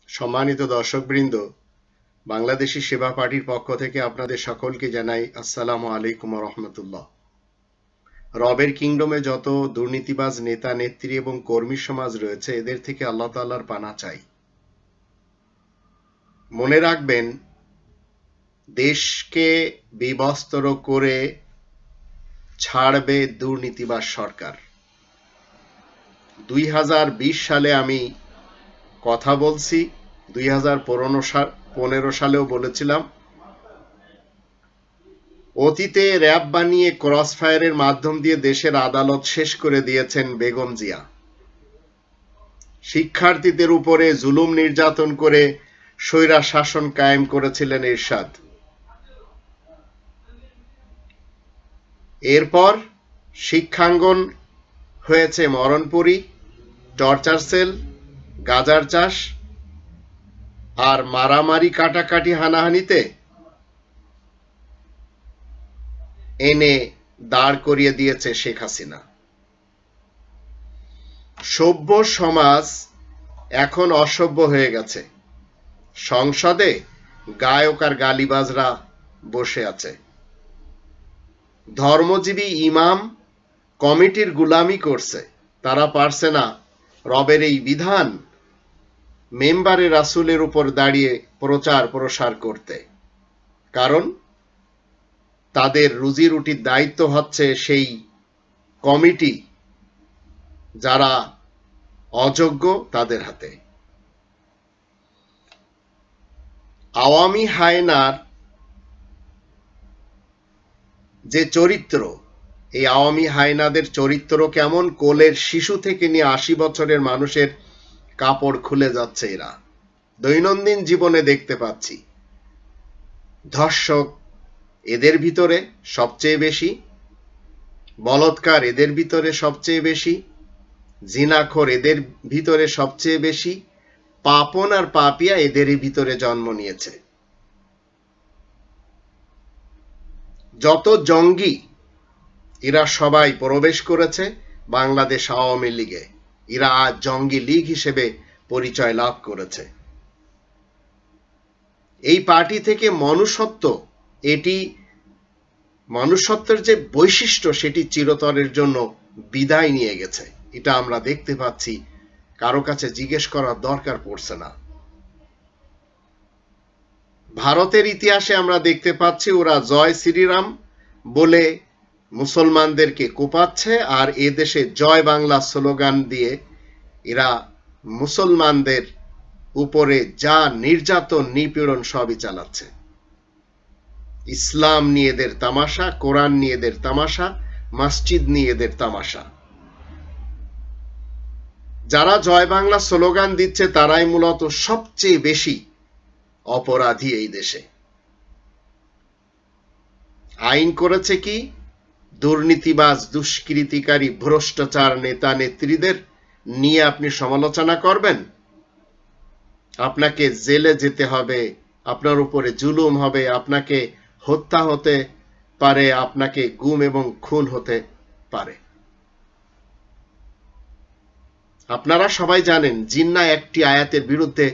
সম্মানিত দর্শকবৃন্দ, বাংলাদেশী সেবা পার্টির পক্ষ থেকে আপনাদের সকলকে জানাই আসসালামু আলাইকুম ওয়া রাহমাতুল্লাহ। রবের কিংডমে যত দুর্নীতিবাজ নেতা নেত্রী এবং কর্মী সমাজ রয়েছে, এদের থেকে আল্লাহ তাআলার পানা চাই। মনে রাখবেন, দেশকে বিবস্ত্র করে ছাড়বে দুর্নীতিবাজ সরকার। 2020 সালে আমি কথা বলছি, 2015 সালেও বলেছিলাম। অতীতে র‍্যাব বানিয়ে ক্রস ফায়ারের মাধ্যম দিয়ে দেশের আদালত শেষ করে দিয়েছেন বেগম জিয়া। শিক্ষার্থীদের উপরে জুলুম নির্যাতন করে স্বৈরা শাসন কায়েম করেছিলেন এরশাদ। এরপর শিক্ষাঙ্গন হয়েছে মরণপুরী, টর্চার সেল, গাজার চাষ আর মারামারি কাটাকাটি হানাহানিতে এনে দাঁড় করিয়ে দিয়েছে শেখ হাসিনা। সভ্য সমাজ এখন অসভ্য হয়ে গেছে। সংসদে গায়ক আর গালিবাজরা বসে আছে। ধর্মজীবী ইমাম কমিটির গুলামি করছে। তারা পারছে না রবের এই বিধান মেম্বারে রাসূলের উপর দাঁড়িয়ে প্রচার প্রসার করতে। কারণ তাদের রুজি রুটির দায়িত্ব হচ্ছে সেই কমিটি যারা অযোগ্য তাদের হাতে। আওয়ামী হায়নার যে চরিত্র, এই আওয়ামী হায়নাদের চরিত্র কেমন, কোলের শিশু থেকে নিয়ে 80 বছরের মানুষের কাপড় খুলে যাচ্ছে এরা। দৈনন্দিন জীবনে দেখতে পাচ্ছি। ধর্ষক এদের ভিতরে সবচেয়ে বেশি, বলৎকার এদের ভিতরে সবচেয়ে বেশি, জিনাখোর এদের ভিতরে সবচেয়ে বেশি, পাপন আর পাপিয়া এদেরই ভিতরে জন্ম নিয়েছে। যত জঙ্গি এরা সবাই প্রবেশ করেছে বাংলাদেশ আওয়ামী লীগে। এরা আজ জঙ্গি লীগ হিসেবে পরিচয় লাভ করেছে। এই পার্টি থেকে মনুষ্যত্ব, এটি মনুষ্যত্বের যে বৈশিষ্ট্য সেটি চিরতরের জন্য বিদায় নিয়ে গেছে। এটা আমরা দেখতে পাচ্ছি, কারো কাছে জিজ্ঞেস করার দরকার পড়ছে না। ভারতের ইতিহাসে আমরা দেখতে পাচ্ছি ওরা জয় শ্রীরাম বলে মুসলমানদেরকে কোপাচ্ছে, আর এদেশে জয় বাংলা স্লোগান দিয়ে এরা মুসলমানদের উপরে যা নির্যাতন নিপীড়ন সবই চালাচ্ছে। ইসলাম নিয়ে এদের তামাশা, কোরআন নিয়ে এদের তামাশা, মসজিদ নিয়ে এদের তামাশা। যারা জয় বাংলা স্লোগান দিচ্ছে তারাই মূলত সবচেয়ে বেশি অপরাধী এই দেশে। আইন করেছে কি? দুর্নীতিবাজ, দুষ্কৃতিকারী, ভ্রষ্টাচার নেতা নেত্রীদের নিয়ে আপনি সমালোচনা করবেন, আপনাকে জেলে যেতে হবে, আপনার উপরে জুলুম হবে, আপনাকে হত্যা হতে পারে, আপনাকে গুম এবং খুন হতে পারে। আপনারা সবাই জানেন, জিন্নাহ একটি আয়াতের বিরুদ্ধে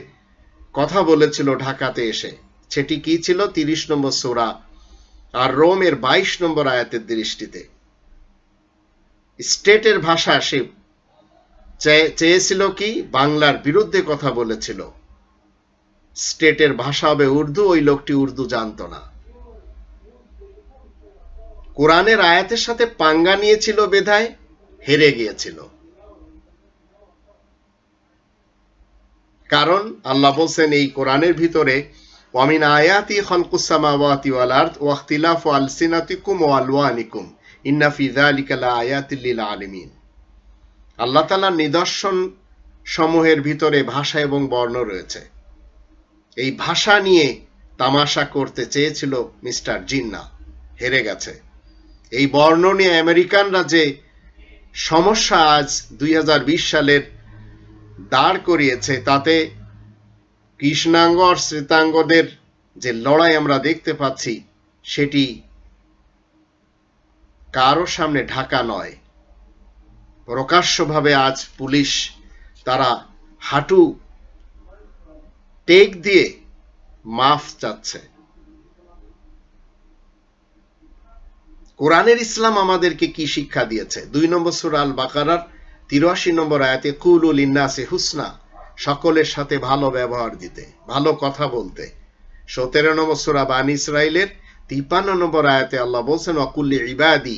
কথা বলেছিল ঢাকাতে এসে। সেটি কি ছিল? 30 নম্বর সূরা আর রোমের 22 নম্বর আয়াতের দৃষ্টিতে স্টেটের ভাষা সে চেয়েছিল কি? বাংলার বিরুদ্ধে কথা বলেছিল। স্টেটের ভাষা হবে উর্দু, ওই লোকটি উর্দু জানতো না। কোরআনের আয়াতের সাথে পাঙ্গা নিয়েছিল বিধায় হেরে গিয়েছিল। কারণ আল্লাহ বলছেন এই কোরআনের ভিতরে, ওয়ামিন আয়াতি খালকুস সামাওয়াতি ওয়াল আরদ ওয়া ইখতিলাফু আলসিনাতিকুম ওয়া আলওয়ানিকুম ইন্না ফি যালিকা লাআয়াতিল লিল আলিমিন। আল্লাহ তাআলার নিদর্শন সমূহের ভিতরে ভাষা এবং বর্ণ রয়েছে। এই ভাষা নিয়ে তামাশা করতে চেয়েছিল মিস্টার জিন্নাহ, হেরে গেছে। এই বর্ণ নিয়ে আমেরিকানরা যে সমস্যা আজ 2020 সালের দাঁড় করিয়েছে, তাতে কৃষ্ণাঙ্গ আর শ্বেতাঙ্গদের যে লড়াই আমরা দেখতে পাচ্ছি, সেটি কারো সামনে ঢাকা নয়। প্রকাশ্যভাবে আজ পুলিশ তারা হাঁটু টেক দিয়ে মাফ চাচ্ছে। কোরআনের ইসলাম আমাদেরকে কি শিক্ষা দিয়েছে? 2 নম্বর সূরা আল বাকারার 83 নম্বর আয়াতে কুলু লিন্নাসি হুসনা, সকলের সাথে ভালো ব্যবহার দিতে, ভালো কথা বলতে। 17 নম্বর সূরা বানী ইসরাইলের 53 নম্বর আয়াতে আল্লাহ বলছেন ওয়াকুল্লি ইবাদি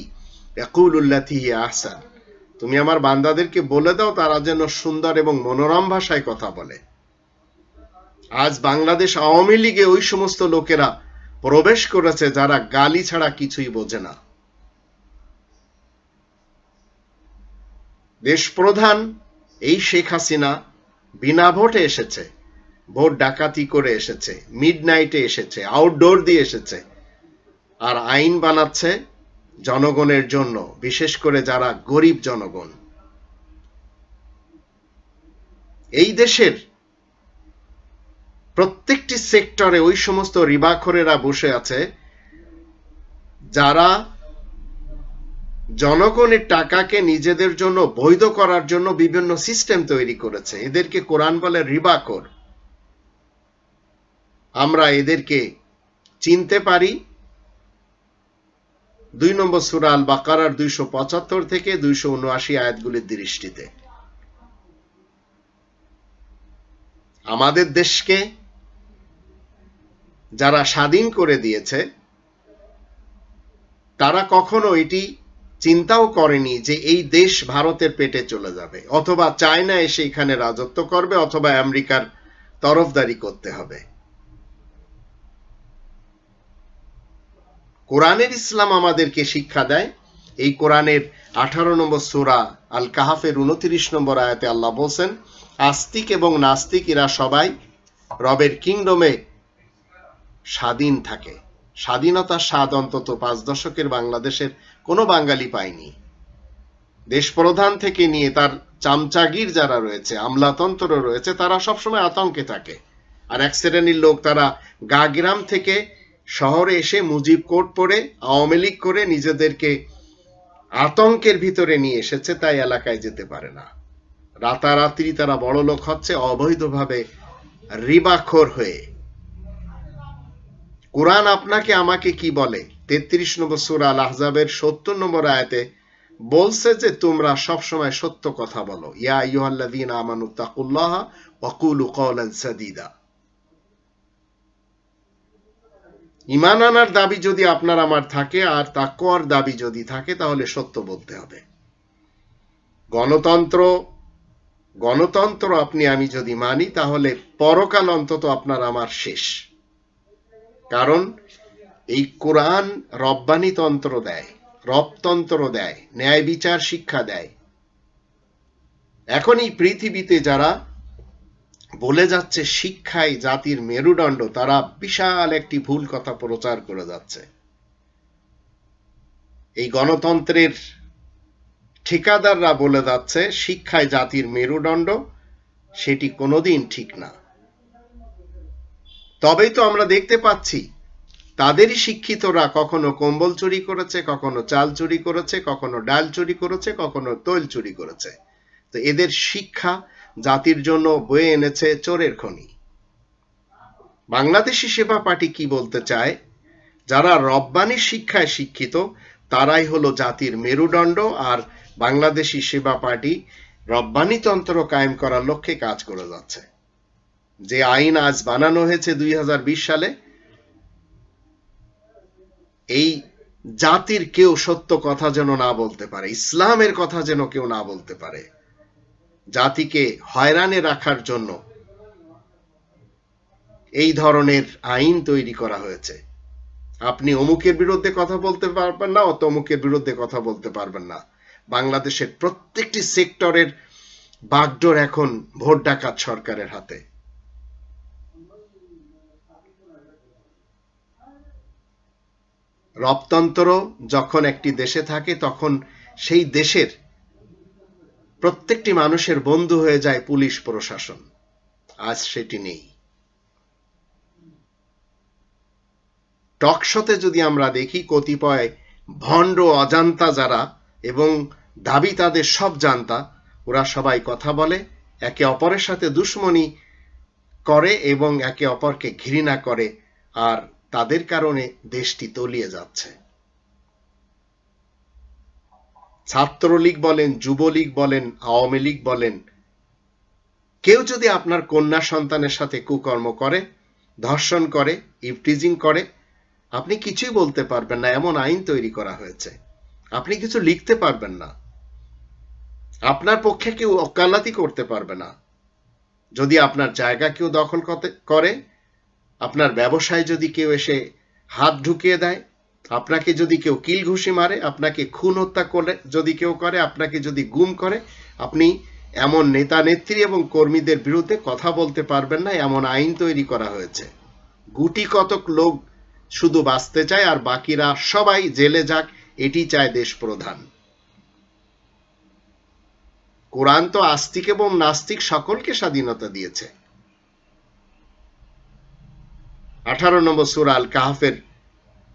ইয়াকুলুল্লাতী হিয়া আহসান, তুমি আমার বান্দাদেরকে বলে দাও তারা যেন সুন্দর এবং মনোরম ভাষায় কথা বলে। আজ বাংলাদেশ আওয়ামী লীগে ওই সমস্ত লোকেরা প্রবেশ করেছে যারা গালি ছাড়া কিছুই বোঝে না। দেশ প্রধান এই শেখ হাসিনা বিনা ভোটে এসেছে, ভোট ডাকাতি করে এসেছে, মিডনাইটে এসেছে, আউটডোর দিয়ে এসেছে, আর আইন বানাচ্ছে জনগণের জন্য, বিশেষ করে যারা গরিব জনগণ। এই দেশের প্রত্যেকটি সেক্টরে ওই সমস্ত রিবাখোরেরা বসে আছে যারা জনগণের টাকাকে নিজেদের জন্য বৈধ করার জন্য বিভিন্ন সিস্টেম তৈরি করেছে। এদেরকে কোরআন বলে রিবাখোর। আমরা এদেরকে চিনতে পারি 2 নম্বর সূরা আল বাকারার 275 থেকে 279 আয়াতগুলির দৃষ্টিতে। আমাদের দেশকে যারা স্বাধীন করে দিয়েছে তারা কখনো এটি চিন্তাও করেনি যে এই দেশ ভারতের পেটে চলে যাবে, অথবা চায়না এসে এখানে রাজত্ব করবে, অথবা আমেরিকার তরফদারি করতে হবে। কোরআনের ইসলাম আমাদেরকে শিক্ষা দেয়। এই কোরআনের 18 নম্বর সূরা আল কাহাফের 29 নম্বর আয়াতে আল্লাহ বলছেন আস্তিক এবং নাস্তিক এরা সবাই রবের কিংডমে স্বাধীন থাকে। স্বাধীনতার স্বাদ অন্তত 5 দশকের বাংলাদেশের কোনো বাঙালি পায়নি। দেশ প্রধান থেকে নিয়ে তার চামচাগির যারা রয়েছে, আমলাতন্ত্র রয়েছে, তারা সবসময় আতঙ্কে থাকে। আর এক শ্রেণীর লোক তারা গাগ্রাম থেকে শহরে এসে মুজিব কোড পড়ে আওয়ামী লীগ করে নিজেদেরকে আতঙ্কের ভিতরে নিয়ে এসেছে, তাই এলাকায় যেতে পারে না। রাতারাতি তারা বড় লোক হচ্ছে অবৈধভাবে রিবাখোর হয়ে। কোরআন আপনাকে আমাকে কি বলে? 33 নম্বর সূরা আল আহজাবের 70 নম্বর আয়াতে বলছে যে তোমরা সবসময় সত্য কথা বলো। ইয়া আইয়ুহাল্লাযীনা আমানুত্তাকুল্লাহা ওয়া কুলু কওলান সাদীদা। ঈমান আনার দাবি যদি আপনার আমার থাকে আর তাকওয়ার দাবি যদি থাকে তাহলে সত্য বলতে হবে। গণতন্ত্র আপনি আমি যদি মানি তাহলে পরকাল অন্তত আপনার আমার শেষ। কারণ এই কোরআন রব্বানি তন্ত্র দেয়, রবতন্ত্র দেয়, ন্যায় বিচার শিক্ষা দেয়। এখন এই পৃথিবীতে যারা বলে যাচ্ছে শিক্ষাই জাতির মেরুদণ্ড, তারা বিশাল একটি ভুল কথা প্রচার করে যাচ্ছে। এই গণতন্ত্রের ঠিকাদাররা বলে যাচ্ছে শিক্ষায় জাতির মেরুদণ্ড, সেটি কোনোদিন ঠিক না। তবেই তো আমরা দেখতে পাচ্ছি তাদেরই শিক্ষিতরা কখনো কম্বল চুরি করেছে, কখনো চাল চুরি করেছে, কখনো ডাল চুরি করেছে, কখনো তৈল চুরি করেছে। তো এদের শিক্ষা জাতির জন্য বয়ে এনেছে চোরের খনি। বাংলাদেশি সেবা পার্টি কি বলতে চায়? যারা রব্বানি শিক্ষায় শিক্ষিত তারাই হলো জাতির মেরুদণ্ড, আর বাংলাদেশি সেবা পার্টি রব্বানি তন্ত্র কায়েম করার লক্ষ্যে কাজ করে যাচ্ছে। যে আইন আজ বানানো হয়েছে 2020 সালে, এই জাতির কেউ সত্য কথা যেন না বলতে পারে, ইসলামের কথা যেন কেউ না বলতে পারে, জাতিকে হয়রানে রাখার জন্য এই ধরনের আইন তৈরি করা হয়েছে। আপনি অমুকের বিরুদ্ধে কথা বলতে পারবেন না, অতমুকের বিরুদ্ধে কথা বলতে পারবেন না। বাংলাদেশের প্রত্যেকটি সেক্টরের বাগডোর এখন ভোট ডাকাত সরকারের হাতে। রবতন্ত্র যখন একটি দেশে থাকে তখন সেই দেশের প্রত্যেকটি মানুষের বন্ধু হয়ে যায় পুলিশ প্রশাসন। আজ সেটি নেই। টকশোতে যদি আমরা দেখি কতিপয় ভণ্ড অজান্তা যারা এবং দাবি তাদের সব জানতা, ওরা সবাই কথা বলে, একে অপরের সাথে দুশ্মনী করে এবং একে অপরকে ঘৃণা করে, আর তাদের কারণে দেশটি তলিয়ে যাচ্ছে। ছাত্রলীগ বলেন, যুবলীগ বলেন, আওয়ামী লীগ বলেন, কেউ যদি আপনার কন্যা সন্তানের সাথে কুকর্ম করে, ধর্ষণ করে, ইভটিজিং করে, আপনি কিছুই বলতে পারবেন না। এমন আইন তৈরি করা হয়েছে, আপনি কিছু লিখতে পারবেন না, আপনার পক্ষে কেউ ওকালতি করতে পারবে না। যদি আপনার জায়গা কেউ দখল করে, আপনার ব্যবসায় যদি কেউ এসে হাত ঢুকিয়ে দেয়, আপনাকে যদি কেউ কিল ঘুষি মারে, আপনাকে খুন হত্যা করে যদি কেউ করে, আপনাকে যদি গুম করে, আপনি এমন নেতা নেত্রী এবং কর্মীদের বিরুদ্ধে কথা বলতে পারবেন না। এমন আইন তৈরি করা হয়েছে। গুটি কতক লোক শুধু বাঁচতে চায়, আর বাকিরা সবাই জেলে যাক, এটি চায় দেশ প্রধান। কোরআন তো আস্তিক এবং নাস্তিক সকলকে স্বাধীনতা দিয়েছে। 18 নম্বর সূরা আল কাহফের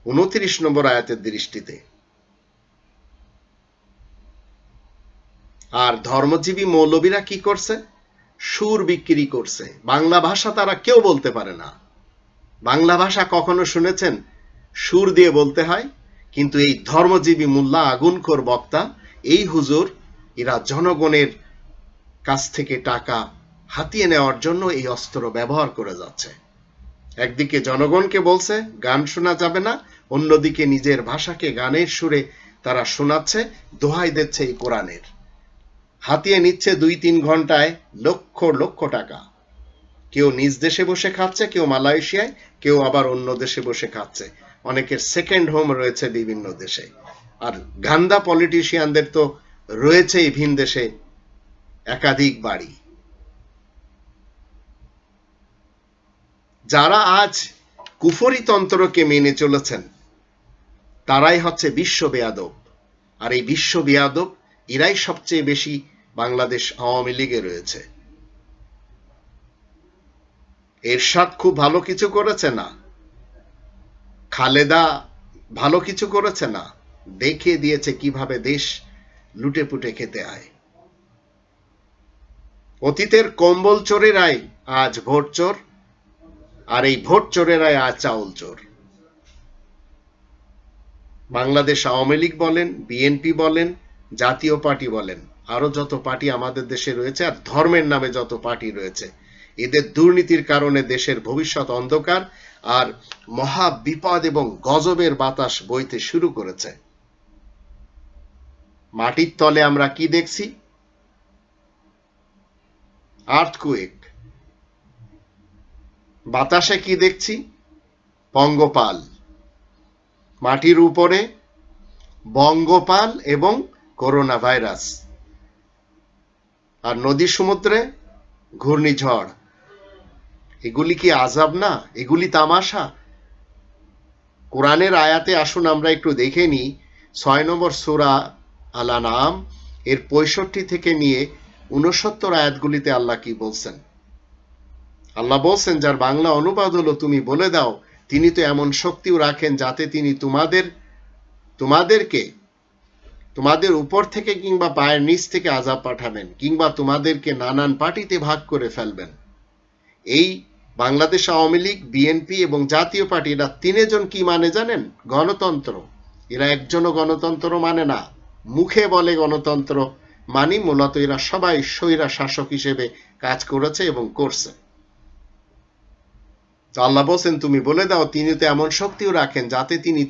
29 নম্বর আয়াতের দৃষ্টিতে। আর ধর্মজীবী মৌলবীরা কি করছে? সুর বিক্রি করছে। বাংলা ভাষা তারা কেউ বলতে পারে না। বাংলা ভাষা কখনো শুনেছেন? সুর দিয়ে বলতে হয়। কিন্তু এই ধর্মজীবী মোল্লা, আগুনখোর বক্তা, এই হুজুর, এরা জনগণের কাছ থেকে টাকা হাতিয়ে নেওয়ার জন্য এই অস্ত্র ব্যবহার করে যাচ্ছে। একদিকে জনগণকে বলছে গান শোনা যাবে না, অন্যদিকে নিজের ভাষাকে গানের সুরে তারা শোনাচ্ছে, দোহাই দিচ্ছে এই কোরআনের। হাতিয়ে নিচ্ছে 2-3 ঘন্টায় লক্ষ লক্ষ টাকা। কেউ নিজ দেশে বসে খাচ্ছে, কেউ মালয়েশিয়ায়, কেউ আবার অন্য দেশে বসে খাচ্ছে। অনেকের সেকেন্ড হোম রয়েছে বিভিন্ন দেশে। আর গান্দা পলিটিশিয়ানদের তো রয়েছেই ভিন দেশে একাধিক বাড়ি। যারা আজ কুফরি তন্ত্রকে মেনে চলেছেন, তারাই হচ্ছে বিশ্ব বেয়াদব। আর এই বিশ্ব বেয়াদব এরাই সবচেয়ে বেশি বাংলাদেশ আওয়ামী লীগে রয়েছে। এরশাদ খুব ভালো কিছু করেছে না, খালেদা ভালো কিছু করেছে না, দেখিয়ে দিয়েছে কিভাবে দেশ লুটে পুটে খেতে হয়। অতীতের কম্বল চোরেরাই আজ ভোট চোর, আর এই ভোট চোরেরাই আজ চাউল চোর। বাংলাদেশ আওয়ামী লীগ বলেন, বিএনপি বলেন, জাতীয় পার্টি বলেন, আরো যত পার্টি আমাদের দেশে রয়েছে, আর ধর্মের নামে যত পার্টি রয়েছে, এদের দুর্নীতির কারণে দেশের ভবিষ্যৎ অন্ধকার, আর মহা বিপদ এবং গজবের বাতাস বইতে শুরু করেছে। মাটির তলে আমরা কি দেখছি? আর্থকুয়েক। বাতাসে কি দেখছি? পঙ্গপাল। মাটির উপরে বঙ্গপাল এবং করোনা ভাইরাস, আর নদী সমুদ্রে ঘূর্ণিঝড়। এগুলি কি আযাব না? এগুলি তামাশা? কোরআনের আয়াতে আসুন আমরা একটু দেখে নিই। 6 নম্বর সূরা আল আনআম এর 65 থেকে নিয়ে 69 আয়াতগুলিতে আল্লাহ কি বলছেন। আল্লাহ বলছেন, যার বাংলা অনুবাদ হলো, তুমি বলে দাও, তিনি তো এমন শক্তিও রাখেন যাতে তিনি তোমাদেরকে তোমাদের উপর থেকে কিংবা পায়ের নিচ থেকে আযাব পাঠাবেন, কিংবা তোমাদেরকে নানান পার্টিতে ভাগ করে ফেলবেন। এই বাংলাদেশ আওয়ামী লীগ, বিএনপি এবং জাতীয় পার্টি, এরা তিনজন কি মানে জানেন? গণতন্ত্র। এরা একজনও গণতন্ত্র মানে না। মুখে বলে গণতন্ত্র মানি, মূলত এরা সবাই স্বৈরা শাসক হিসেবে কাজ করেছে এবং করছে। আল্লাহ বলছেন, তুমি বলে দাও, তিনি তো এমন শক্তিও রাখেন যাতে তিনি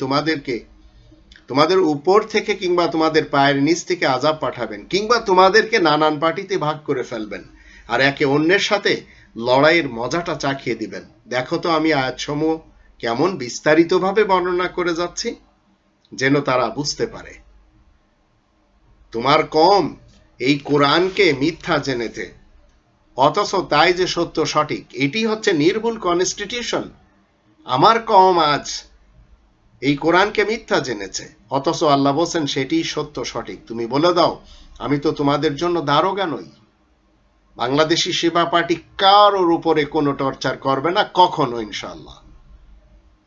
তোমাদের উপর থেকে কিংবা তোমাদের পায়ের নিচ থেকে আযাব পাঠাবেন, কিংবা তোমাদেরকে নানান পার্টিতে ভাগ করে ফেলবেন, আর একে অন্যের সাথে লড়াইয়ের মজাটা চাখিয়ে দিবেন। দেখো তো আমি আয়াতসমূহ কেমন বিস্তারিতভাবে বর্ণনা করে যাচ্ছি, যেন তারা বুঝতে পারে। তোমার কওম এই কোরআনকে মিথ্যা জেনেছে, অথচ তাই যে সত্য সঠিক। এটি হচ্ছে নির্ভুল কনস্টিটিউশন। আমার কওম আজ এই কোরআনকে মিথ্যা জেনেছে, অথচ আল্লাহ বলছেন সেটি সত্য সঠিক। তুমি বলে দাও, আমি তো তোমাদের জন্য দারোগা নই। বাংলাদেশি সেবা পার্টি কারোর উপরে কোনো টর্চার করবে না, কখনো, ইনশাআল্লাহ।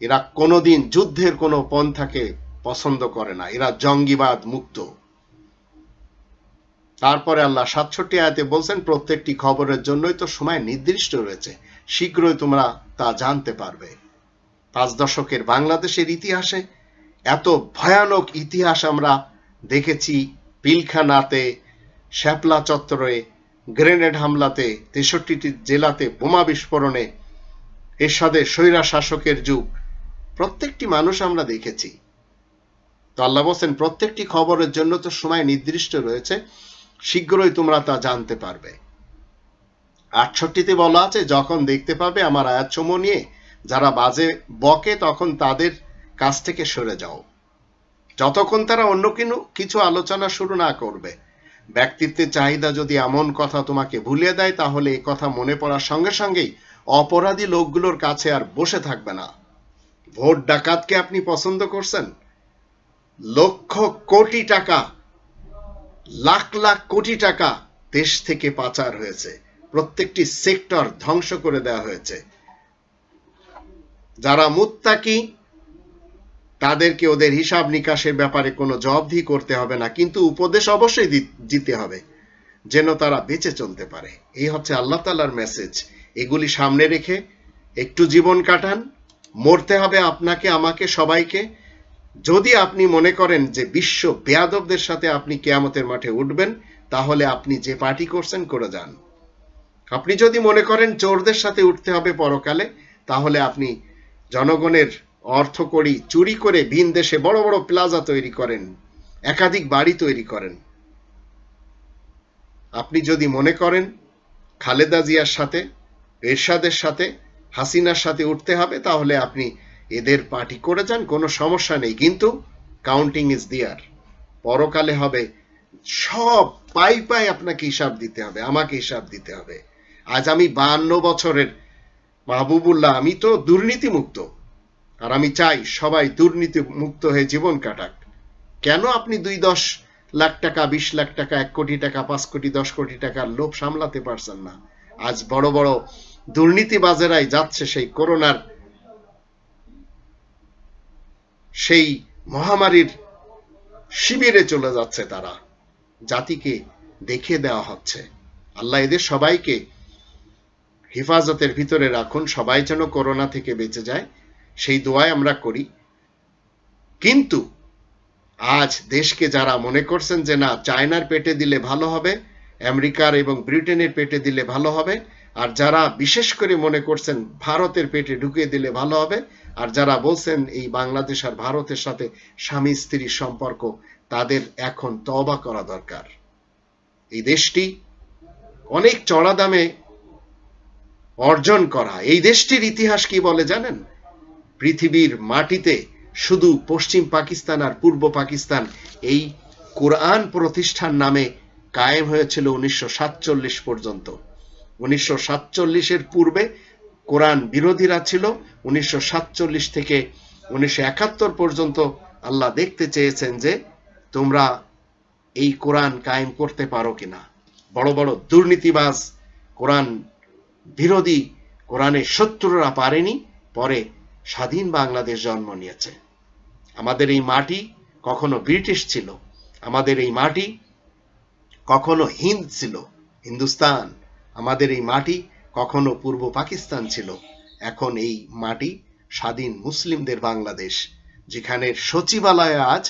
এরা কোনোদিন যুদ্ধের কোনো পন্থাকে পছন্দ করে না। এরা জঙ্গিবাদ মুক্ত। তারপরে আল্লাহ 67 আয়াতে বলছেন প্রত্যেকটি খবরের জন্যই তো সময় নির্দিষ্ট রয়েছে, শীঘ্রই তোমরা তা জানতে পারবে। 5 দশকের বাংলাদেশের ইতিহাসে এত ভয়ানক ইতিহাস আমরা দেখেছি। পিলখানাতে, শ্যাপলা চত্বরে গ্রেনেড হামলাতে, 63টি জেলাতে বোমা বিস্ফোরণে, এরশাদের স্বৈরা শাসকের যুগ, প্রত্যেকটি মানুষ আমরা দেখেছি। তো আল্লাহ বলছেন প্রত্যেকটি খবরের জন্য তো সময় নির্দিষ্ট রয়েছে, শীঘ্রই তোমরা তা জানতে পারবে। 68তে বলা আছে যখন দেখতে পাবে আমার আয়াতসমূহ নিয়ে যারা বাজে বকে তখন তাদের কাছ থেকে সরে যাও, যতক্ষণ তারা অন্য কিছু আলোচনা শুরু না করবে। ব্যক্তিত্বের চাহিদা যদি এমন কথা তোমাকে ভুলিয়ে দেয় তাহলে এই কথা মনে পড়ার সঙ্গে সঙ্গেই অপরাধী লোকগুলোর কাছে আর বসে থাকবে না। ভোট ডাকাতকে আপনি পছন্দ করছেন? লক্ষ কোটি টাকা, লাখ লাখ কোটি টাকা দেশ থেকে পাচার হয়েছে, প্রত্যেকটি সেক্টর ধ্বংস করে দেওয়া হয়েছে। যারা মুত্তাকি তাদেরকে ওদের হিসাব নিকাশের ব্যাপারে কোনো জবাবদিহি করতে হবে না, কিন্তু উপদেশ অবশ্যই দিতে হবে যেন তারা বেঁচে চলতে পারে। এই হচ্ছে আল্লাহ তাআলার মেসেজ। এগুলি সামনে রেখে একটু জীবন কাটান। মরতে হবে আপনাকে, আমাকে, সবাইকে। যদি আপনি মনে করেন যে বিশ্ব বেয়াদবদের সাথে আপনি কিয়ামতের মাঠে উঠবেন, তাহলে আপনি যে পার্টি করছেন করে যান। আপনি যদি মনে করেন চোরদের সাথে উঠতে হবে পরকালে, তাহলে আপনি জনগণের অর্থ করি চুরি করে ভিন দেশে বড় বড় প্লাজা তৈরি করেন, একাধিক বাড়ি তৈরি করেন। আপনি যদি মনে করেন খালেদা জিয়ার সাথে, এরশাদের সাথে, হাসিনার সাথে উঠতে হবে, তাহলে আপনি এদের পার্টি করে যান, কোনো সমস্যা নেই। কিন্তু কাউন্টিং ইজ দেয়ার। পরকালে হবে সব পাই পাই আপনাকে হিসাব দিতে হবে, আমাকে হিসাব দিতে হবে। আজ আমি 52 বছরের মাহবুবুল্লাহ, আমি তো দুর্নীতি মুক্ত, আর আমি চাই সবাই দুর্নীতি মুক্ত হয়ে জীবন কাটাক। কেন আপনি 2-10 লাখ টাকা, 20 লাখ টাকা, 1 কোটি টাকা, 5 কোটি, 10 কোটি টাকার লোভ সামলাতে পারছেন না? আজ বড় বড় দুর্নীতিবাজেরাই যাচ্ছে সেই করোনার সেই মহামারীর শিবিরে চলে যাচ্ছে, তারা জাতিকে দেখিয়ে দেওয়া হচ্ছে। আল্লাহ এদের সবাইকে হেফাজতের ভিতরে রাখুন, সবাই যেন করোনা থেকে বেঁচে যায়, সেই দোয়াই আমরা করি। কিন্তু আজ দেশকে যারা মনে করছেন যে না চায়নার পেটে দিলে ভালো হবে, আমেরিকার এবং ব্রিটেনের পেটে দিলে ভালো হবে, আর যারা বিশেষ করে মনে করছেন ভারতের পেটে ঢুকিয়ে দিলে ভালো হবে, আর যারা বলছেন এই বাংলাদেশ আর ভারতের সাথে স্বামী স্ত্রীর সম্পর্ক, তাদের এখন তওবা করা দরকার। এই দেশটি অনেক চড়া দামে অর্জন করা। এই দেশটির ইতিহাস কি বলে জানেন? পৃথিবীর মাটিতে শুধু পশ্চিম পাকিস্তান আর পূর্ব পাকিস্তান এই কোরআন প্রতিষ্ঠান নামে কায়েম হয়েছিল 1947 পর্যন্ত। 1947-এর পূর্বে কোরআন বিরোধীরা ছিল। 1947 থেকে 1971 পর্যন্ত আল্লাহ দেখতে চেয়েছেন যে তোমরা এই কোরআন কায়েম করতে পারো কিনা। বড় বড় দুর্নীতিবাজ, কোরআন বিরোধী, কোরআনের শত্রুরা পারেনি, পরে স্বাধীন বাংলাদেশ জন্ম নিয়েছে। আমাদের এই মাটি কখনো ব্রিটিশ ছিল, আমাদের এই মাটি কখনো হিন্দ ছিল, হিন্দুস্তান। আমাদের এই মাটি কখনো পূর্ব পাকিস্তান ছিল। এখন এই মাটি স্বাধীন মুসলিমদের বাংলাদেশ, যেখানে সচিবালয়ে আজ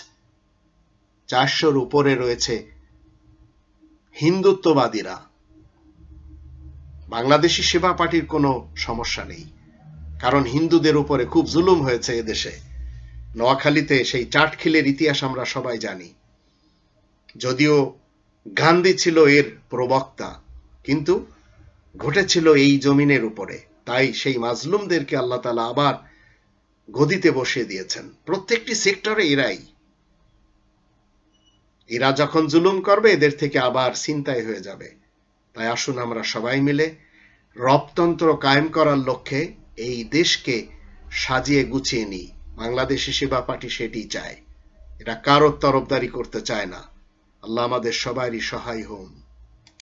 400-র উপরে রয়েছে হিন্দুত্ববাদীরা। বাংলাদেশি সেবা পার্টির কোনো সমস্যা নেই, কারণ হিন্দুদের উপরে খুব জুলুম হয়েছে এদেশে। নোয়াখালীতে সেই চাটখিলের ইতিহাস আমরা সবাই জানি। যদিও গান্ধী ছিল এর প্রবক্তা, কিন্তু ঘটেছিল এই জমিনের উপরে। তাই সেই মাজলুমদেরকে আল্লাহ তাআলা আবার গদিতে বসিয়ে দিয়েছেন। প্রত্যেকটি সেক্টরে এরা যখন জুলুম করবে, এদের থেকে আবার ছিনতাই হয়ে যাবে। তাই আসুন আমরা সবাই মিলে রবতন্ত্র কায়েম করার লক্ষ্যে এই দেশকে সাজিয়ে গুছিয়ে নিই। বাংলাদেশি সেবা পার্টি সেটি চায়, এটা কারোর তরফদারি করতে চায় না। আল্লাহ আমাদের সবারই সহায় হন।